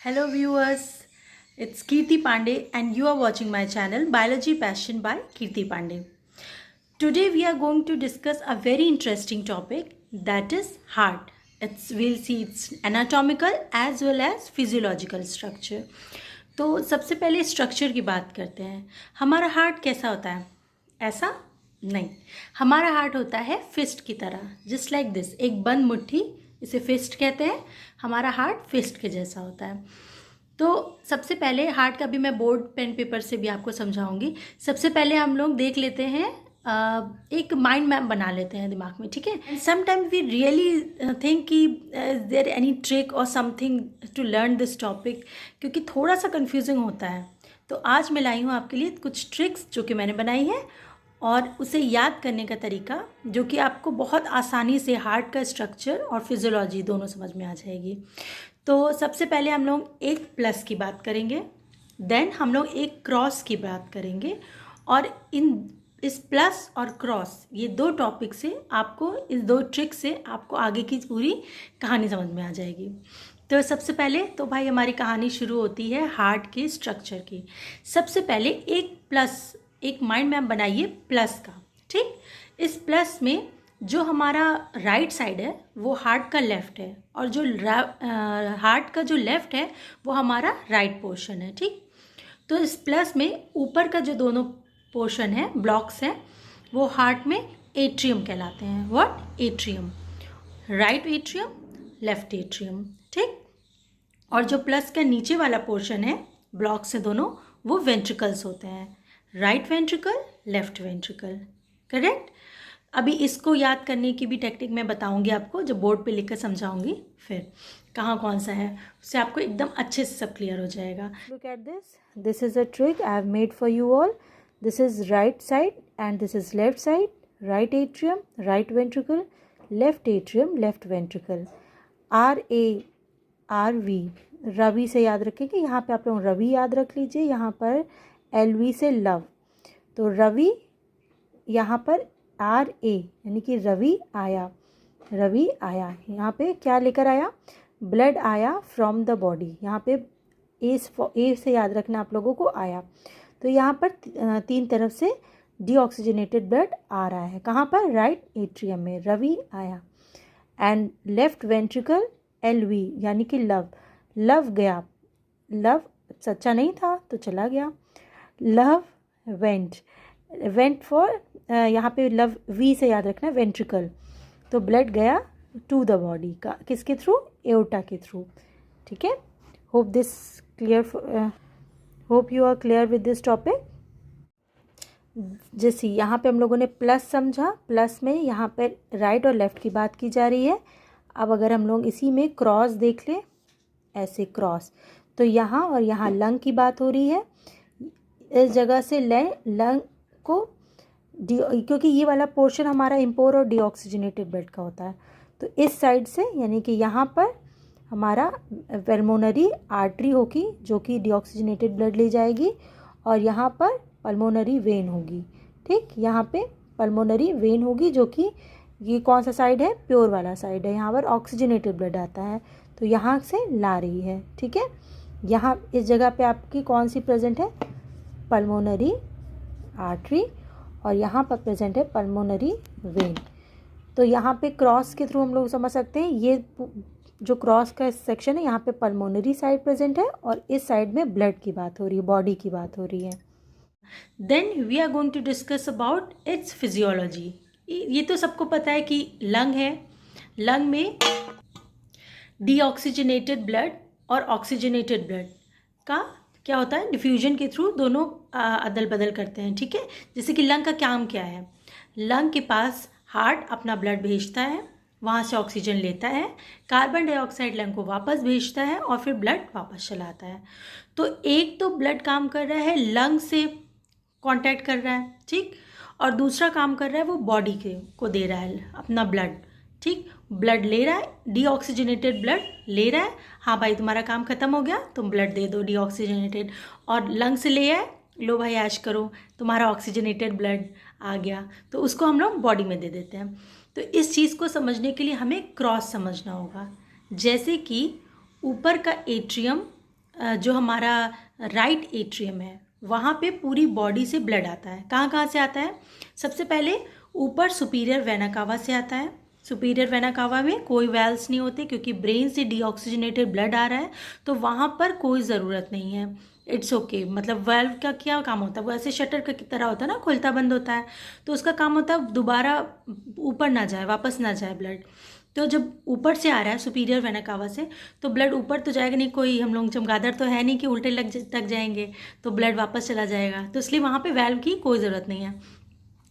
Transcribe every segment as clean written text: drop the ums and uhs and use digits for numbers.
Hello viewers, it's Kirti Pandey and you are watching my channel Biology Passion by Kirti Pandey. Today we are going to discuss a very interesting topic, that is heart. We'll see its anatomical as well as physiological structure. तो सबसे पहले structure की बात करते हैं. हमारा heart कैसा होता है? ऐसा नहीं, हमारा हार्ट होता है फिस्ट की तरह, जस्ट लाइक दिस, एक बंद मुट्ठी, इसे फिस्ट कहते हैं. हमारा हार्ट फिस्ट के जैसा होता है. तो सबसे पहले हार्ट का भी मैं बोर्ड पेन पेपर से भी आपको समझाऊंगी. सबसे पहले हम लोग देख लेते हैं, एक माइंड मैप बना लेते हैं दिमाग में, ठीक है. And sometimes we really think कि is there any trick or something to learn this topic, क्योंकि थोड़ा सा कन्फ्यूजिंग होता है. तो आज मैं लाई हूँ आपके लिए कुछ ट्रिक्स जो कि मैंने बनाई है और उसे याद करने का तरीका, जो कि आपको बहुत आसानी से हार्ट का स्ट्रक्चर और फिजियोलॉजी दोनों समझ में आ जाएगी. तो सबसे पहले हम लोग एक प्लस की बात करेंगे, देन हम लोग एक क्रॉस की बात करेंगे, और इस प्लस और क्रॉस, ये दो टॉपिक से आपको, इस दो ट्रिक से आपको आगे की पूरी कहानी समझ में आ जाएगी. तो सबसे पहले तो भाई हमारी कहानी शुरू होती है हार्ट के स्ट्रक्चर की. सबसे पहले एक माइंड मैप बनाइए प्लस का, ठीक. इस प्लस में जो हमारा राइट साइड है वो हार्ट का लेफ़्ट है, और जो हार्ट का जो लेफ़्ट है वो हमारा राइट पोर्शन है, ठीक. तो इस प्लस में ऊपर का जो दोनों पोर्शन है, ब्लॉक्स हैं, वो हार्ट में एट्रियम कहलाते हैं. What? Atrium. Right atrium, left atrium, ठीक. और जो प्लस का नीचे वाला पोर्शन है, ब्लॉक्स से दोनों, वो वेंट्रिकल्स होते हैं. Right ventricle, left ventricle, correct. अभी इसको याद करने की भी टेक्निक मैं बताऊंगी आपको, जो बोर्ड पे लिखकर समझाऊंगी, फिर कहाँ कौन सा है, उससे आपको एकदम अच्छे से सब क्लियर हो जाएगा. Look at this is a trick I have made for you all. This is right side and this is left side. Right atrium, right ventricle, left atrium, left ventricle. RARV, Ravi से याद रखेंगे. यहाँ पे आप लोग रवि याद रख लीजिए. यहाँ पर LV से लव, तो रवि. यहाँ पर RA यानी कि रवि आया. रवि आया, यहाँ पे क्या लेकर आया? ब्लड आया फ्रॉम द बॉडी. यहाँ पे ए से याद रखना आप लोगों को, आया. तो यहाँ पर तीन तरफ से डीऑक्सीजनेटेड ब्लड आ रहा है. कहाँ पर? राइट एट्रियम में. रवि आया. एंड लेफ्ट वेंट्रिकल LV यानी कि लव. लव गया. लव सच्चा नहीं था तो चला गया. लव वेंट फॉर, यहाँ पे लव V से याद रखना, वेंट्रिकल. तो ब्लड गया टू द बॉडी का, किसके थ्रू? एओर्टा के थ्रू, ठीक है. Hope you are clear with this topic. जैसे यहाँ पे हम लोगों ने प्लस समझा, प्लस में यहाँ पे राइट और लेफ्ट की बात की जा रही है. अब अगर हम लोग इसी में क्रॉस देख लें, ऐसे क्रॉस, तो यहाँ और यहाँ लंग की बात हो रही है. इस जगह से लंग को, क्योंकि ये वाला पोर्शन हमारा इम्पोर और डीऑक्सीजनेटेड ब्लड का होता है, तो इस साइड से यानी कि यहाँ पर हमारा पल्मोनरी आर्टरी होगी जो कि डीऑक्सीजनेटेड ब्लड ले जाएगी, और यहाँ पर पल्मोनरी वेन होगी, ठीक. यहाँ पे पल्मोनरी वेन होगी जो कि ये कौन सा साइड है? प्योर वाला साइड है. यहाँ पर ऑक्सीजनेटेड ब्लड आता है, तो यहाँ से ला रही है, ठीक है. यहाँ इस जगह पे आपकी कौन सी प्रेजेंट है? पल्मोनरी आर्टरी, और यहाँ पर प्रेजेंट है पल्मोनरी वेन. तो यहाँ पे क्रॉस के थ्रू हम लोग समझ सकते हैं, ये जो क्रॉस का सेक्शन है, यहाँ पे पल्मोनरी साइड प्रेजेंट है, और इस साइड में ब्लड की बात हो रही है, बॉडी की बात हो रही है. Then we are going to discuss about its physiology. ये तो सबको पता है कि लंग है. लंग में डीऑक्सीजनेटेड ब्लड और ऑक्सीजनेटेड ब्लड का क्या होता है? डिफ्यूजन के थ्रू दोनों अदल बदल करते हैं, ठीक है. जैसे कि लंग का काम क्या है? लंग के पास हार्ट अपना ब्लड भेजता है, वहाँ से ऑक्सीजन लेता है, कार्बन डाइऑक्साइड लंग को वापस भेजता है, और फिर ब्लड वापस चलाता है. तो एक तो ब्लड काम कर रहा है, लंग से कांटेक्ट कर रहा है, ठीक, और दूसरा काम कर रहा है वो बॉडी को दे रहा है अपना ब्लड, ठीक. ब्लड ले रहा है, डीऑक्सीजनेटेड ब्लड ले रहा है. हाँ भाई तुम्हारा काम ख़त्म हो गया, तुम ब्लड दे दो डीऑक्सीजनेटेड. और लंग से ले आए, लो भाई ऐश करो, तुम्हारा ऑक्सीजनेटेड ब्लड आ गया, तो उसको हम लोग बॉडी में दे देते हैं. तो इस चीज़ को समझने के लिए हमें क्रॉस समझना होगा. जैसे कि ऊपर का एट्रियम जो हमारा राइट एट्रियम है वहाँ पे पूरी बॉडी से ब्लड आता है। कहाँ कहाँ से आता है? सबसे पहले ऊपर सुपीरियर वेना कावा से आता है। सुपीरियर वेना कावा में कोई वेल्स नहीं होते क्योंकि ब्रेन से डीऑक्सीजनेटेड ब्लड आ रहा है, तो वहाँ पर कोई ज़रूरत नहीं है। इट्स ओके मतलब वेल्व का क्या काम होता है? वो ऐसे शटर की तरह होता है ना, खुलता बंद होता है, तो उसका काम होता है दोबारा ऊपर ना जाए, वापस ना जाए ब्लड। तो जब ऊपर से आ रहा है सुपीरियर वेना कावा से, तो ब्लड ऊपर तो जाएगा नहीं, कोई हम लोग चमगादड़ तो है नहीं कि उल्टे लग जाएंगे तो ब्लड वापस चला जाएगा, तो इसलिए वहाँ पे वेल्व की कोई ज़रूरत नहीं है।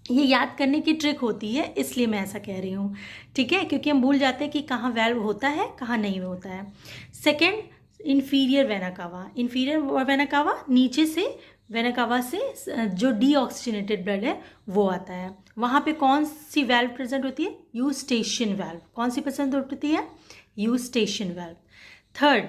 ये याद करने की ट्रिक होती है, इसलिए मैं ऐसा कह रही हूँ, ठीक है, क्योंकि हम भूल जाते हैं कि कहाँ वेल्व होता है कहाँ नहीं होता है। Second, inferior vena cava. Inferior vena cava नीचे से वेना कावा से जो डीऑक्सीजनेटेड ब्लड है वो आता है। वहाँ पे कौन सी वेल्व प्रेजेंट होती है? Eustachian valve. कौन सी प्रेजेंट होती है? Eustachian valve. Third,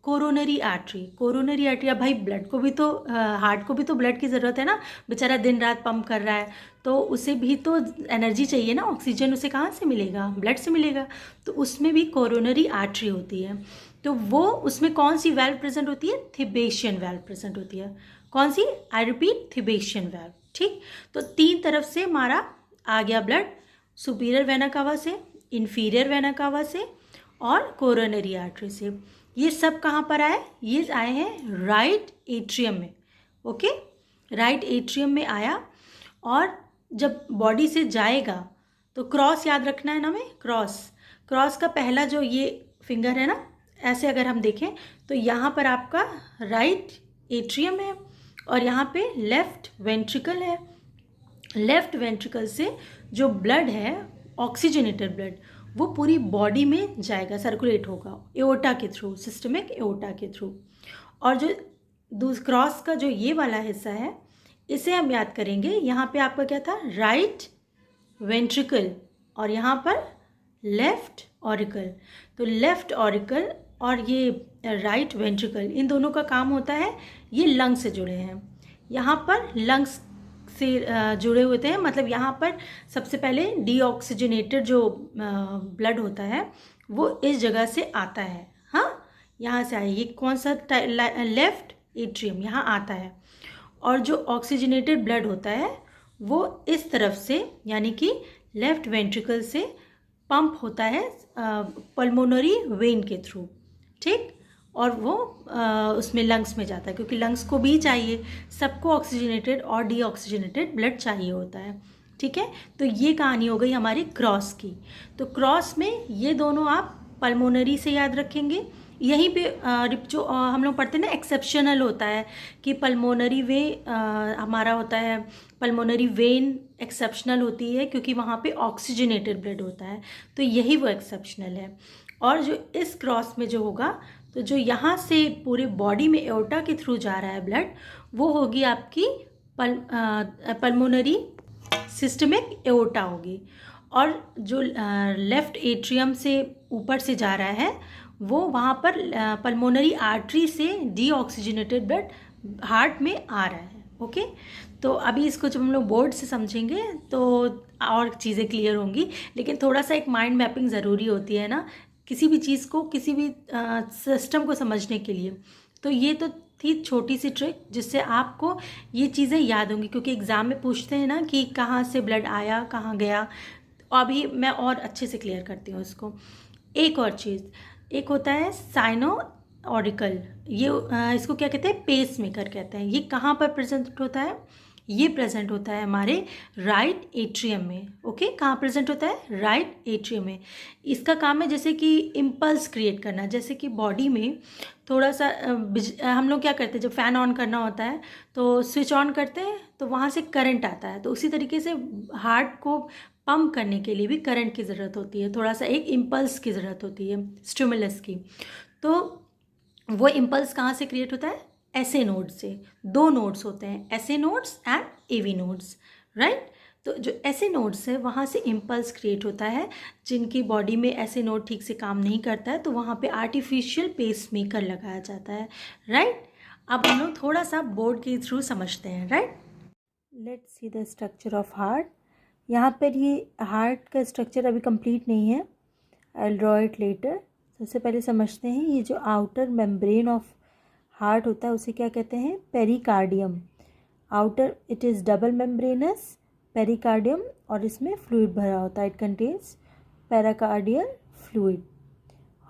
coronary artery. Coronary artery, अब भाई ब्लड को भी तो हार्ट को भी तो ब्लड की ज़रूरत है ना, बेचारा दिन रात पंप कर रहा है, तो उसे भी तो एनर्जी चाहिए ना, ऑक्सीजन उसे कहाँ से मिलेगा? ब्लड से मिलेगा। तो उसमें भी कोरोनरी आर्टरी होती है, तो वो उसमें कौन सी वेल्व प्रेजेंट होती है? थिबेशियन वेल्व प्रेजेंट होती है। कौन सी? I repeat, थिबेशियन valve. ठीक, तो तीन तरफ से हमारा आ गया ब्लड, सुपीरियर वेना कावा से, इन्फीरियर वेना कावा से और कोरोनरी आर्टरी से। ये सब कहाँ पर आए? ये आए हैं राइट एट्रियम में। ओके, राइट एट्रियम में आया, और जब बॉडी से जाएगा तो क्रॉस याद रखना है ना हमें, क्रॉस। क्रॉस का पहला जो ये फिंगर है ना, ऐसे अगर हम देखें तो यहाँ पर आपका राइट एट्रियम है और यहाँ पे लेफ्ट वेंट्रिकल है। लेफ्ट वेंट्रिकल से जो ब्लड है, ऑक्सीजनेटेड ब्लड, वो पूरी बॉडी में जाएगा, सर्कुलेट होगा एओर्टा के थ्रू, सिस्टमिक एओर्टा के थ्रू। और जो क्रॉस का जो ये वाला हिस्सा है, इसे हम याद करेंगे, यहाँ पे आपका क्या था? राइट वेंट्रिकल, और यहाँ पर लेफ्ट ऑरिकल। तो लेफ्ट ऑरिकल और ये राइट वेंट्रिकल, इन दोनों का काम होता है, ये लंग्स से जुड़े हैं। यहाँ पर लंग्स से जुड़े होते हैं, मतलब यहाँ पर सबसे पहले डीऑक्सीजनेटेड जो ब्लड होता है वो इस जगह से आता है। हाँ, यहाँ से आए, ये कौन सा? लेफ्ट एट्रियम यहाँ आता है, और जो ऑक्सीजनेटेड ब्लड होता है वो इस तरफ से, यानी कि लेफ्ट वेंट्रिकल से पंप होता है पल्मोनरी वेन के थ्रू। ठीक, और वो उसमें लंग्स में जाता है, क्योंकि लंग्स को भी चाहिए, सबको ऑक्सीजनेटेड और डीऑक्सीजनेटेड ब्लड चाहिए होता है। ठीक है, तो ये कहानी हो गई हमारी क्रॉस की। तो क्रॉस में ये दोनों आप पल्मोनरी से याद रखेंगे। यहीं पे जो हम लोग पढ़ते हैं ना, एक्सेप्शनल होता है कि पल्मोनरी वे हमारा होता है, पल्मोनरी वेन एक्सेप्शनल होती है क्योंकि वहाँ पे ऑक्सीजनेटेड ब्लड होता है, तो यही वो एक्सेप्शनल है। और जो इस क्रॉस में जो होगा, तो जो यहाँ से पूरे बॉडी में एओर्टा के थ्रू जा रहा है ब्लड, वो होगी आपकी पल्मोनरी सिस्टमिक एओर्टा होगी। और जो लेफ्ट एट्रियम से ऊपर से जा रहा है, वो वहाँ पर पल्मोनरी आर्टरी से डीऑक्सीजनेटेड ब्लड हार्ट में आ रहा है। ओके, तो अभी इसको जब हम लोग बोर्ड से समझेंगे तो और चीज़ें क्लियर होंगी, लेकिन थोड़ा सा एक माइंड मैपिंग ज़रूरी होती है ना किसी भी चीज़ को, किसी भी सिस्टम को समझने के लिए। तो ये तो थी छोटी सी ट्रिक जिससे आपको ये चीज़ें याद होंगी, क्योंकि एग्ज़ाम में पूछते हैं ना कि कहाँ से ब्लड आया, कहाँ गया। अभी मैं और अच्छे से क्लियर करती हूँ इसको। एक और चीज़, एक होता है साइनो ऑरिकल, ये इसको क्या कहते हैं? पेस मेकर कहते हैं। ये कहाँ पर प्रेजेंट होता है? ये प्रेजेंट होता है हमारे राइट एट्रियम में। ओके, कहाँ प्रेजेंट होता है? राइट एट्रियम में। इसका काम है जैसे कि इम्पल्स क्रिएट करना, जैसे कि बॉडी में थोड़ा सा हम लोग क्या करते हैं, जब फ़ैन ऑन करना होता है तो स्विच ऑन करते हैं तो वहाँ से करंट आता है, तो उसी तरीके से हार्ट को पंप करने के लिए भी करंट की ज़रूरत होती है, थोड़ा सा एक इम्पल्स की ज़रूरत होती है, स्टिमुलस की। तो वो इम्पल्स कहाँ से क्रिएट होता है? एसए नोड से। दो नोड्स होते हैं, SA nodes and AV nodes, right. तो जो एसए नोड्स है वहाँ से इम्पल्स क्रिएट होता है। जिनकी बॉडी में एसए नोड ठीक से काम नहीं करता है तो वहाँ पे आर्टिफिशियल पेस मेकर लगाया जाता है, राइट। अब हम लोग थोड़ा सा बोर्ड के थ्रू समझते हैं, right. Let's see the structure of heart. यहाँ पर ये हार्ट का स्ट्रक्चर अभी कंप्लीट नहीं है, I will draw it later. सबसे पहले समझते हैं ये जो आउटर मेम्ब्रेन ऑफ हार्ट होता है उसे क्या कहते हैं, pericardium. Outer it is double membranous pericardium और इसमें फ्लूइड भरा होता है, इट कंटेन्स पेराकार्डियल फ्लूइड।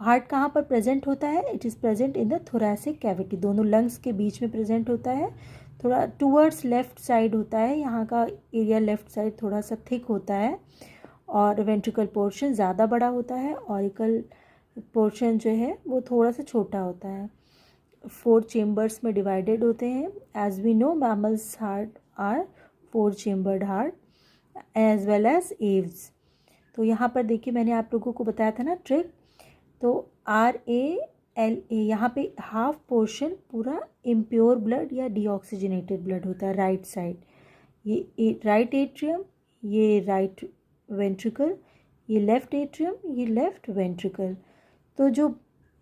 हार्ट कहाँ पर प्रेजेंट होता है, it is present in the thoracic cavity, दोनों लंग्स के बीच में प्रेजेंट होता है, थोड़ा टूवर्ड्स लेफ्ट साइड होता है, यहाँ का एरिया लेफ्ट साइड थोड़ा सा थिक होता है और वेंट्रिकल पोर्शन ज़्यादा बड़ा होता है, ऑरिकल पोर्शन जो है वो थोड़ा सा छोटा होता है। 4 चेम्बर्स में डिवाइडेड होते हैं। As we know mammals heart are 4 chambered heart as well as aves. तो यहाँ पर देखिए मैंने आप लोगों को बताया था ना ट्रिक, तो RALA यहाँ पे हाफ पोर्शन पूरा इम्प्योर ब्लड या डीऑक्सीजनेटेड ब्लड होता है राइट साइड, ये राइट एट्रियम, ये राइट वेंट्रिकल, ये लेफ़्ट एट्रियम, ये लेफ़्ट वेंट्रिकल। तो जो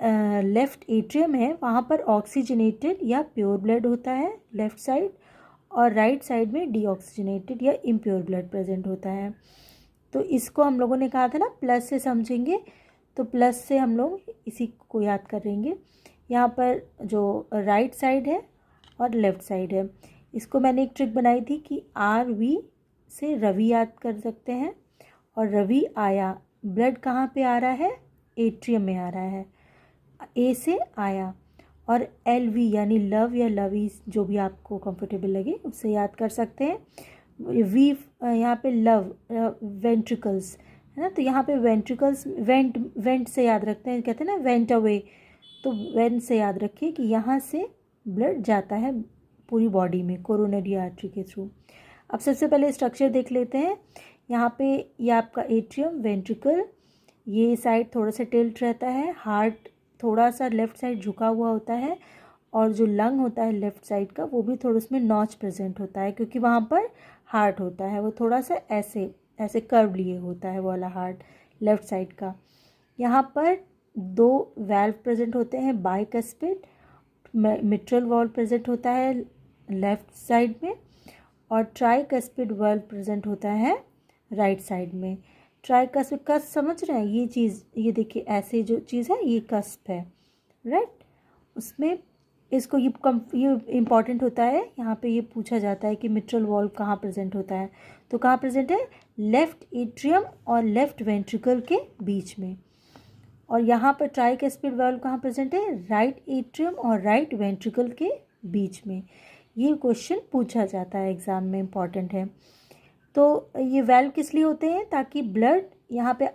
लेफ़्ट एट्रियम है वहाँ पर ऑक्सीजनेटेड या प्योर ब्लड होता है लेफ़्ट साइड, और राइट साइड में डीऑक्सीजनेटेड या इम्प्योर ब्लड प्रेजेंट होता है। तो इसको हम लोगों ने कहा था ना प्लस से समझेंगे, तो प्लस से हम लोग इसी को याद करेंगे। यहाँ पर जो राइट साइड है और लेफ़्ट साइड है, इसको मैंने एक ट्रिक बनाई थी कि RV से रवि याद कर सकते हैं, और रवि आया, ब्लड कहाँ पे आ रहा है, एट्रियम में आ रहा है, A से आया, और LV यानी लव या लवी जो भी आपको कंफर्टेबल लगे उससे याद कर सकते हैं। V यहाँ पे लव वेंट्रिकल्स है ना, तो यहाँ पे वेंट्रिकल्स वेंट से याद रखते हैं, कहते हैं ना वेंट अवे, तो वेंट से याद रखिए कि यहाँ से ब्लड जाता है पूरी बॉडी में कोरोनरी आर्टरी के थ्रू। अब सबसे पहले स्ट्रक्चर देख लेते हैं। यहाँ पे ये आपका एट्रियम, वेंट्रिकल, ये साइड थोड़ा सा टिल्ट रहता है, हार्ट थोड़ा सा लेफ़्ट साइड झुका हुआ होता है, और जो लंग होता है लेफ़्ट साइड का वो भी थोड़ा उसमें नॉच प्रेजेंट होता है क्योंकि वहाँ पर हार्ट होता है, वो थोड़ा सा ऐसे ऐसे कर्व लिए होता है वो वाला हार्ट लेफ़्ट साइड का। यहाँ पर 2 वाल्व प्रेजेंट होते हैं, बाइकस्पिड, मिट्रल वाल्व प्रेजेंट होता है लेफ़्ट साइड में, और ट्राइकस्पिड वाल्व प्रेजेंट होता है राइट साइड में। ट्राइकस्पिड, कस्प समझ रहे हैं, ये चीज़, ये देखिए ऐसे जो चीज़ है ये कस्प है, राइट। उसमें इसको ये इम्पॉर्टेंट होता है, यहाँ पे ये पूछा जाता है कि मिट्रल वाल्व कहाँ प्रेजेंट होता है, तो कहाँ प्रेजेंट है, लेफ़्ट एट्रियम और लेफ़्ट वेंट्रिकल के बीच में। और यहाँ पर ट्राइकस्पिड वाल्व कहाँ प्रेजेंट है, राइट एट्रियम और राइट वेंट्रिकल के बीच में। ये क्वेश्चन पूछा जाता है एग्ज़ाम में, इम्पॉर्टेंट है। तो ये वाल्व किस लिए होते हैं, ताकि ब्लड यहाँ पे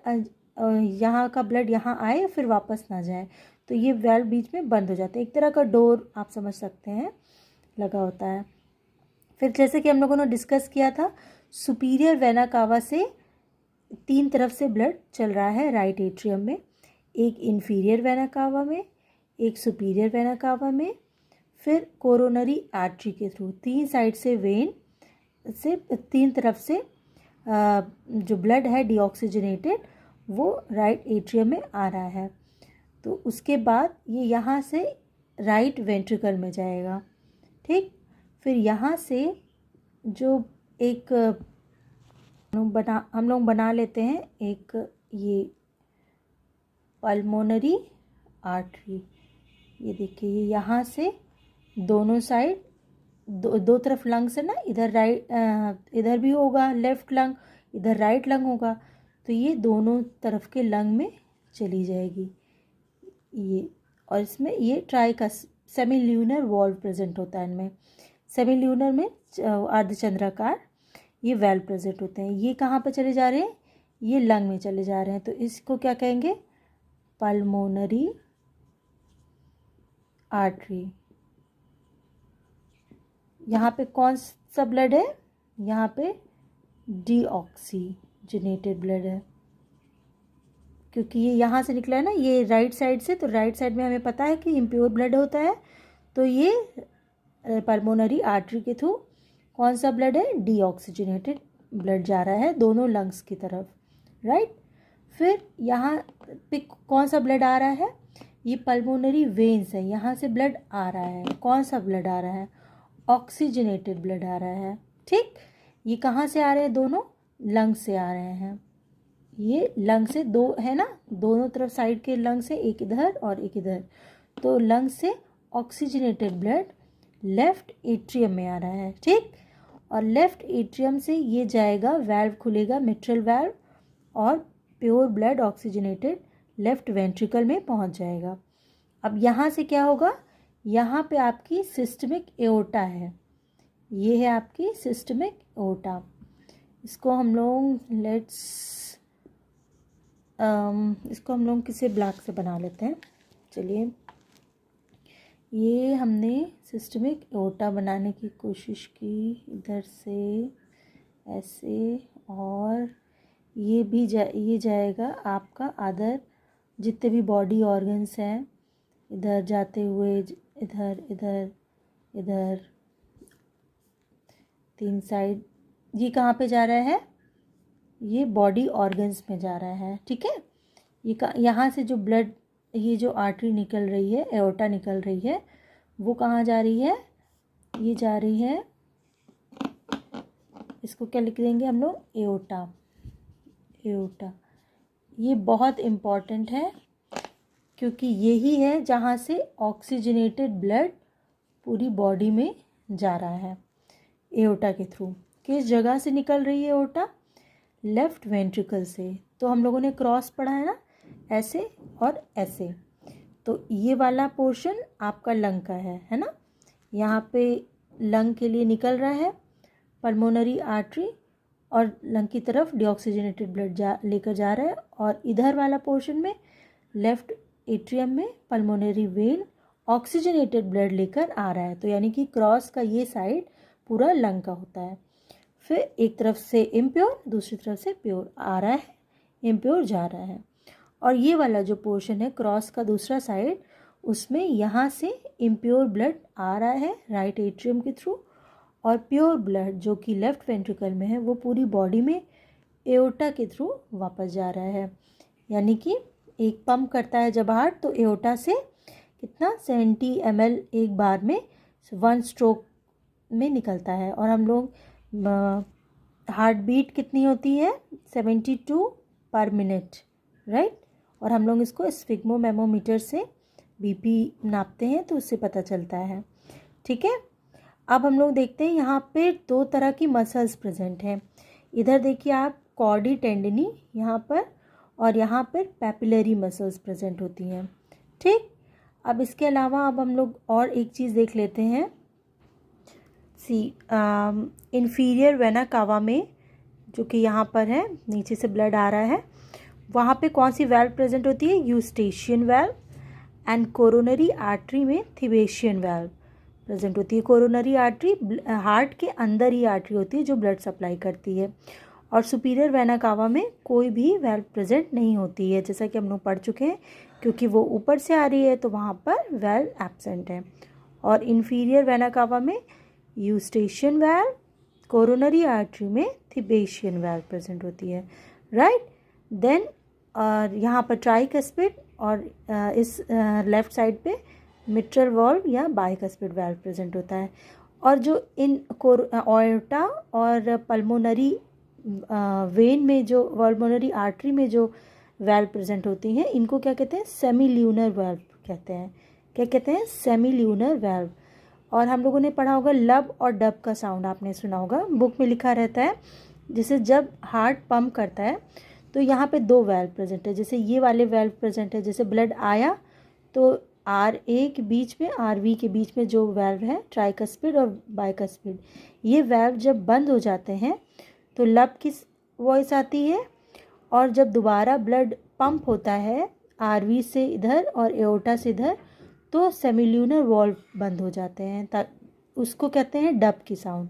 यहाँ का ब्लड यहाँ आए फिर वापस ना जाए, तो ये वाल्व बीच में बंद हो जाते हैं, एक तरह का डोर आप समझ सकते हैं लगा होता है। फिर जैसे कि हम लोगों ने डिस्कस किया था, सुपीरियर वेना कावा से 3 तरफ से ब्लड चल रहा है राइट एट्रियम में, एक इन्फीरियर वेना कावा में, एक सुपीरियर वेना कावा में, फिर कोरोनरी आर्टरी के थ्रू 3 साइड से वेन से 3 तरफ से जो ब्लड है डीऑक्सीजनेटेड वो राइट एट्रियम में आ रहा है। तो उसके बाद ये यहाँ से राइट वेंट्रिकल में जाएगा, ठीक। फिर यहाँ से जो एक हम लोग बना लेते हैं एक ये पल्मोनरी आर्टरी, ये देखिए ये यहाँ से दोनों साइड दो तरफ लंग्स है ना, इधर राइट इधर भी होगा लेफ़्ट लंग, इधर राइट लंग होगा, तो ये दोनों तरफ के लंग में चली जाएगी ये। और इसमें ये ट्राइकस सेमील्यूनर वॉल्व प्रेजेंट होता है इनमें, सेमील्यूनर में अर्धचंद्राकार ये वाल्व प्रेजेंट होते हैं। ये कहाँ पर चले जा रहे हैं, ये लंग में चले जा रहे हैं, तो इसको क्या कहेंगे, पल्मोनरी आर्टरी। यहाँ पे कौन सा ब्लड है, यहाँ पे डीऑक्सीजनेटेड ब्लड है, क्योंकि ये यहाँ से निकला है ना, ये राइट साइड से, तो राइट साइड में हमें पता है कि इम्प्योर ब्लड होता है, तो ये पल्मोनरी आर्टरी के थ्रू कौन सा ब्लड है, डीऑक्सीजनेटेड ब्लड जा रहा है दोनों लंग्स की तरफ, राइट। फिर यहाँ पे कौन सा ब्लड आ रहा है, ये पल्मोनरी वेन्स है, यहाँ से ब्लड आ रहा है, कौन सा ब्लड आ रहा है, ऑक्सीजनेटेड ब्लड आ रहा है, ठीक। ये कहाँ से आ रहे हैं, दोनों लंग से आ रहे हैं, ये लंग से दो है ना, दोनों तरफ साइड के लंग से, एक इधर और एक इधर, तो लंग से ऑक्सीजनेटेड ब्लड लेफ्ट एट्रियम में आ रहा है, ठीक। और लेफ्ट एट्रियम से ये जाएगा, वाल्व खुलेगा, मिट्रल वाल्व, और pure blood oxygenated left ventricle में पहुंच जाएगा। अब यहाँ से क्या होगा, यहाँ पे आपकी सिस्टमिक एओर्टा है, ये है आपकी सिस्टमिक एओर्टा। इसको हम लोग इसको हम लोग किसी ब्लॉक से बना लेते हैं। चलिए, ये हमने सिस्टमिक एओर्टा बनाने की कोशिश की, इधर से ऐसे, और ये भी ये जाएगा आपका अदर जितने भी बॉडी ऑर्गन्स हैं, इधर जाते हुए इधर इधर इधर 3 साइड। ये कहाँ पे जा रहा है, ये बॉडी ऑर्गन्स में जा रहा है, ठीक है। ये यहाँ से जो ब्लड, ये जो आर्टरी निकल रही है, एओर्टा निकल रही है, वो कहाँ जा रही है, ये जा रही है, इसको क्या लिख देंगे हम लोग, एओर्टा। एओर्टा ये बहुत इम्पॉर्टेंट है, क्योंकि यही है जहाँ से ऑक्सीजनेटेड ब्लड पूरी बॉडी में जा रहा है एओर्टा के थ्रू। किस जगह से निकल रही है एओर्टा, लेफ्ट वेंट्रिकल से। तो हम लोगों ने क्रॉस पढ़ा है ना, ऐसे और ऐसे। तो ये वाला पोर्शन आपका लंग का है ना। यहाँ पे लंग के लिए निकल रहा है पल्मोनरी आर्टरी, और लंग की तरफ डीऑक्सीजनेटेड ब्लड लेकर जा रहा है। और इधर वाला पोर्शन में लेफ्ट एट्रियम में पल्मोनरी वेन ऑक्सीजनेटेड ब्लड लेकर आ रहा है। तो यानी कि क्रॉस का ये साइड पूरा लंग का होता है। फिर एक तरफ से इम्प्योर, दूसरी तरफ से प्योर आ रहा है, इम्प्योर जा रहा है। और ये वाला जो पोर्शन है क्रॉस का दूसरा साइड, उसमें यहाँ से इम्प्योर ब्लड आ रहा है राइट एट्रियम के थ्रू, और प्योर ब्लड जो कि लेफ्ट वेंट्रिकल में है वो पूरी बॉडी में एओर्टा के थ्रू वापस जा रहा है। यानी कि एक पंप करता है जब हार्ट, तो एओर्टा से कितना 70 ml एक बार में 1 स्ट्रोक में निकलता है। और हम लोग हार्ट बीट कितनी होती है, 72 पर मिनट, राइट। और हम लोग इसको स्फिग्मोमेमोमीटर से बीपी नापते हैं, तो उससे पता चलता है, ठीक है। अब हम लोग देखते हैं यहाँ पे 2 तरह की मसल्स प्रेजेंट हैं। इधर देखिए आप, कॉर्डी टेंडनी यहाँ पर, और यहाँ पर पैपिलरी मसल्स प्रेजेंट होती हैं, ठीक। अब इसके अलावा अब हम लोग और एक चीज़ देख लेते हैं। इन्फीरियर वेना कावा में, जो कि यहाँ पर है, नीचे से ब्लड आ रहा है, वहाँ पे कौन सी वेल्व प्रेजेंट होती है, Eustachian valve. And coronary artery में थिबेशियन वेल्व प्रेजेंट होती है। कोरोनरी आर्टरी हार्ट के अंदर ही आर्टरी होती है जो ब्लड सप्लाई करती है। और सुपीरियर वेना कावा में कोई भी वेल्व प्रेजेंट नहीं होती है, जैसा कि हम लोग पढ़ चुके हैं, क्योंकि वो ऊपर से आ रही है तो वहाँ पर वेल्व एब्सेंट है। और इन्फीरियर वेना कावा में यूस्टेशियन वेल्व, कोरोनरी आर्टरी में थिबेशियन वेल्व प्रेजेंट होती है, राइट। देन और यहाँ पर ट्राइकस्पिड, और इस लेफ्ट साइड पे मिट्रल वाल्व या बाइकस्पिड वाल्व प्रेजेंट होता है। और जो इन एओर्टा और पल्मोनरी वेन में, जो पल्मोनरी आर्टरी में जो वाल्व प्रेजेंट होती हैं, इनको क्या कहते हैं, सेमी ल्यूनर वाल्व कहते हैं। क्या कहते हैं, सेमी ल्यूनर वाल्व। और हम लोगों ने पढ़ा होगा लब और डब का साउंड आपने सुना होगा, बुक में लिखा रहता है। जैसे जब हार्ट पंप करता है तो यहाँ पे 2 वाल्व प्रेजेंट है, जैसे ये वाले वाल्व प्रेजेंट है। जैसे ब्लड आया तो RA के बीच में, RV के बीच में जो वाल्व है, ट्राइकस्पिड और बाइकस्पिड, ये वाल्व जब बंद हो जाते हैं तो लब की वॉइस आती है। और जब दोबारा ब्लड पंप होता है RV से इधर और एओर्टा से इधर, तो सेमिल्यूनर वॉल्व बंद हो जाते हैं, उसको कहते हैं डब की साउंड।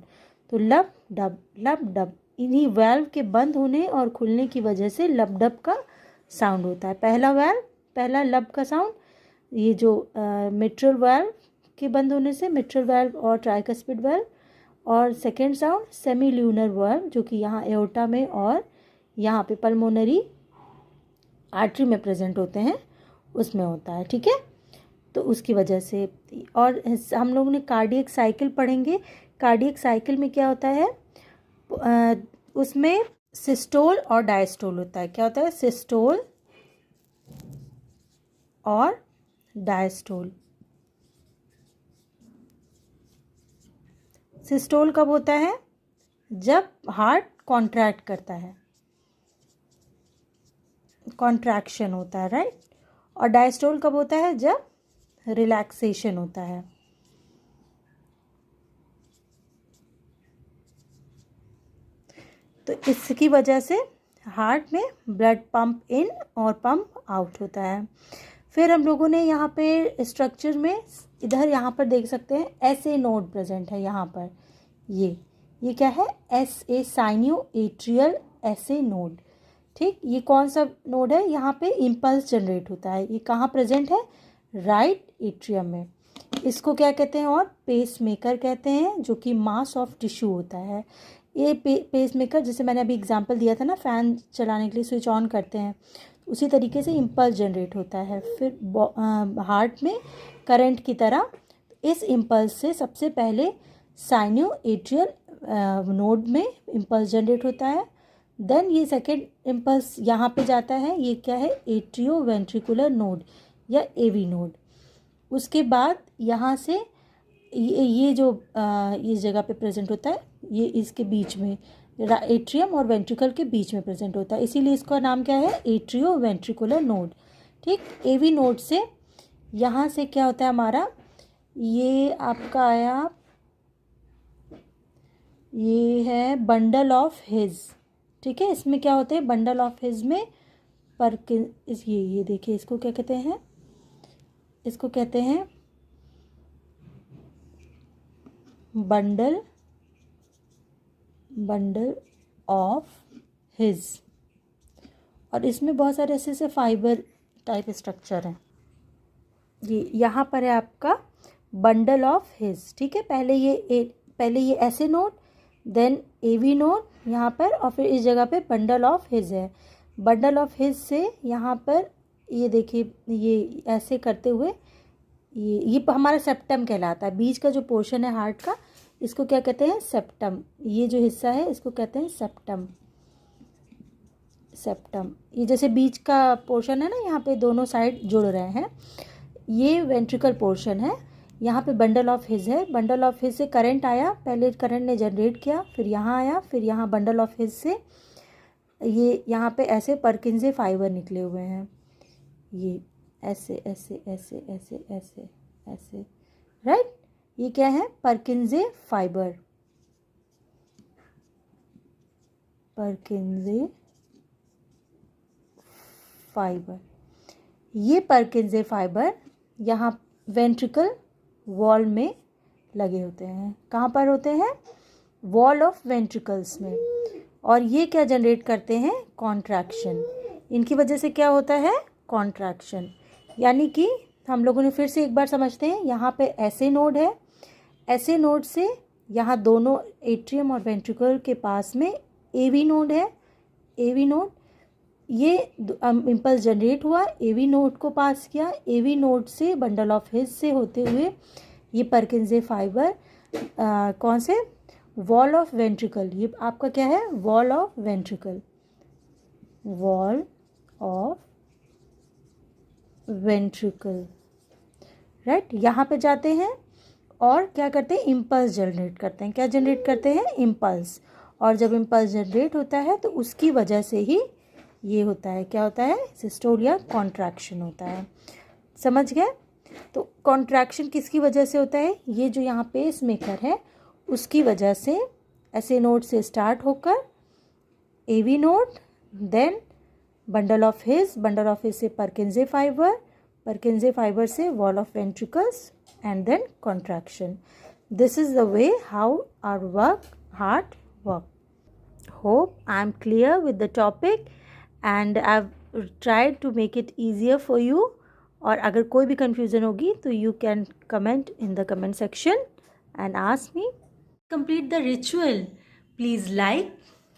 तो लब डब, लब डब, इन्हीं वाल्व के बंद होने और खुलने की वजह से लब डब का साउंड होता है। पहला वाल्व, पहला लब का साउंड, ये जो मिट्रल वाल्व के बंद होने से, मिट्रल वाल्व और ट्राइकस्पिड वाल्व। और second sound semi lunar valve, जो कि यहाँ एओर्टा में और यहाँ पे पल्मोनरी आर्टरी में प्रेजेंट होते हैं, उसमें होता है, ठीक है। तो उसकी वजह से। और हम लोगों ने कार्डियक साइकिल पढ़ेंगे। कार्डियक साइकिल में क्या होता है, उसमें सिस्टोल और डायस्टोल होता है। क्या होता है, सिस्टोल और डायस्टोल। सिस्टोल कब होता है? जब हार्ट कॉन्ट्रैक्ट करता है, कॉन्ट्रैक्शन होता है, राइट। और डायस्टोल कब होता है? जब रिलैक्सेशन होता है। तो इसकी वजह से हार्ट में ब्लड पंप इन और पंप आउट होता है। फिर हम लोगों ने यहाँ पे स्ट्रक्चर में इधर यहाँ पर देख सकते हैं एसए नोड प्रेजेंट है यहाँ पर। ये क्या है? SA sinoatrial SA node. ठीक, ये कौन सा नोड है? यहाँ पे इम्पल्स जनरेट होता है। ये कहाँ प्रेजेंट है? राइट एट्रियम में। इसको क्या कहते हैं? और पेस मेकर कहते हैं, जो कि मास ऑफ टिश्यू होता है। ये पेस मेकर, जैसे मैंने अभी एग्जांपल दिया था ना, फ़ैन चलाने के लिए स्विच ऑन करते हैं, उसी तरीके से इम्पल्स जनरेट होता है। फिर हार्ट में करंट की तरह इस इम्पल्स से सबसे पहले साइनियो एट्रियल नोड में इम्पल्स जनरेट होता है। देन ये सेकेंड इम्पल्स यहाँ पे जाता है, ये क्या है? एट्रियो वेंट्रिकुलर नोड या एवी नोड। उसके बाद यहाँ से ये जो इस जगह पे प्रेजेंट होता है, ये इसके बीच में एट्रियम और वेंट्रिकल के बीच में प्रेजेंट होता है, इसीलिए इसका नाम क्या है? Atrio ventricular node. ठीक, एवी नोड से यहाँ से क्या होता है हमारा? ये आपका आया, ये है बंडल ऑफ हिज। ठीक है, इसमें क्या होते हैं? बंडल ऑफ हिज में ये देखिए, इसको क्या कहते हैं? इसको कहते हैं बंडल ऑफ हिज। और इसमें बहुत सारे ऐसे फाइबर टाइप स्ट्रक्चर हैं। ये यहाँ पर है आपका बंडल ऑफ हिज। ठीक है, पहले ये ऐसे नोड, देन एवी नोड यहाँ पर, और फिर इस जगह पे बंडल ऑफ हिज है। बंडल ऑफ हिज से यहाँ पर ये देखिए, ये ऐसे करते हुए ये हमारा सेप्टम कहलाता है। बीच का जो पोर्शन है हार्ट का, इसको क्या कहते हैं? सेप्टम। ये जो हिस्सा है इसको कहते हैं सेप्टम। ये जैसे बीच का पोर्शन है ना, यहाँ पे दोनों साइड जुड़ रहे हैं, ये वेंट्रिकल पोर्शन है। यहाँ पे बंडल ऑफ हिज है। बंडल ऑफ हिज से करंट आया, पहले करंट ने जनरेट किया, फिर यहाँ आया, फिर यहाँ बंडल ऑफ हिज से ये यहाँ पे ऐसे परकिंजे फाइबर निकले हुए हैं। ये ऐसे ऐसे ऐसे ऐसे ऐसे ऐसे, राइट। ये क्या है? परकिंजे फाइबर। ये परकिंजे फाइबर यहाँ वेंट्रिकल वॉल में लगे होते हैं। कहाँ पर होते हैं? वॉल ऑफ वेंट्रिकल्स में। और ये क्या जनरेट करते हैं? कॉन्ट्रैक्शन। इनकी वजह से क्या होता है? कॉन्ट्रैक्शन। यानी कि हम लोगों ने फिर से एक बार समझते हैं, यहाँ पे ऐसे नोड है, ऐसे नोड से यहाँ दोनों एट्रियम और वेंट्रिकल के पास में एवी नोड है। एवी नोड, ये इम्पल्स जनरेट हुआ, एवी नोड को पास किया, एवी नोड से बंडल ऑफ हिज से होते हुए ये परकिंजे फाइबर कौन से? Wall of ventricle. ये आपका क्या है? Wall of ventricle. Wall of ventricle, right. यहाँ पे जाते हैं और क्या करते हैं? इम्पल्स जनरेट करते हैं। क्या जनरेट करते हैं? इम्पल्स। और जब इम्पल्स जनरेट होता है तो उसकी वजह से ही ये होता है, क्या होता है? सिस्टोल या कॉन्ट्रैक्शन होता है। समझ गए? तो कॉन्ट्रैक्शन किसकी वजह से होता है? ये जो यहाँ पेस मेकर है उसकी वजह से, ऐसे नोड से स्टार्ट होकर AV node, then bundle of his से परकिंजे फाइबर से wall of ventricles, and then contraction. This is the way how our heart work. Hope I am clear with the topic and I've tried to make it easier for you. और अगर कोई भी confusion होगी तो you can comment in the comment section and ask me. Complete the ritual. Please like,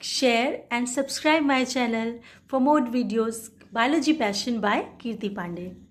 share and subscribe my channel for more videos. Biology Passion by Kirti Pandey.